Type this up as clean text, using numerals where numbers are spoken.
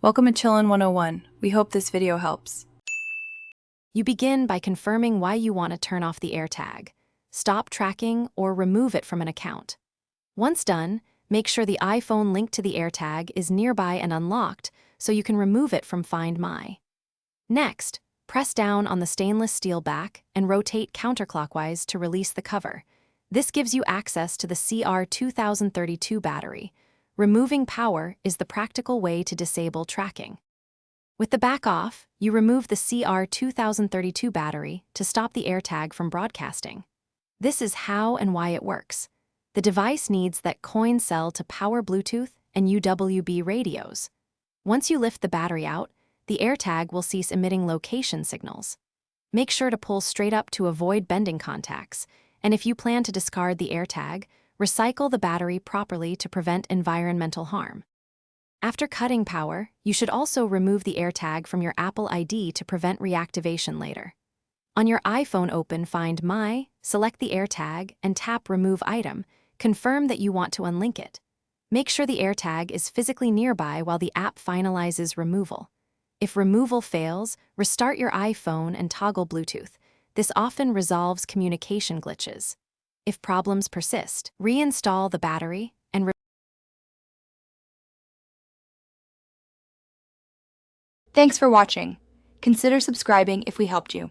Welcome to Chillin' 101. We hope this video helps. You begin by confirming why you want to turn off the Airtag, stop tracking, or remove it from an account. Once done, make sure the iPhone linked to the Airtag is nearby and unlocked so you can remove it from Find My. Next, press down on the stainless steel back and rotate counterclockwise to release the cover. This gives you access to the CR2032 battery. Removing power is the practical way to disable tracking. With the back off, you remove the CR2032 battery to stop the Airtag from broadcasting. This is how and why it works. The device needs that coin cell to power Bluetooth and UWB radios. Once you lift the battery out, the Airtag will cease emitting location signals. Make sure to pull straight up to avoid bending contacts, and if you plan to discard the Airtag, recycle the battery properly to prevent environmental harm. After cutting power, you should also remove the Airtag from your Apple ID to prevent reactivation later. On your iPhone, open Find My, select the Airtag, and tap Remove Item. Confirm that you want to unlink it. Make sure the Airtag is physically nearby while the app finalizes removal. If removal fails, restart your iPhone and toggle Bluetooth. This often resolves communication glitches. If problems persist, reinstall the battery and Thanks for watching. Consider subscribing if we helped you.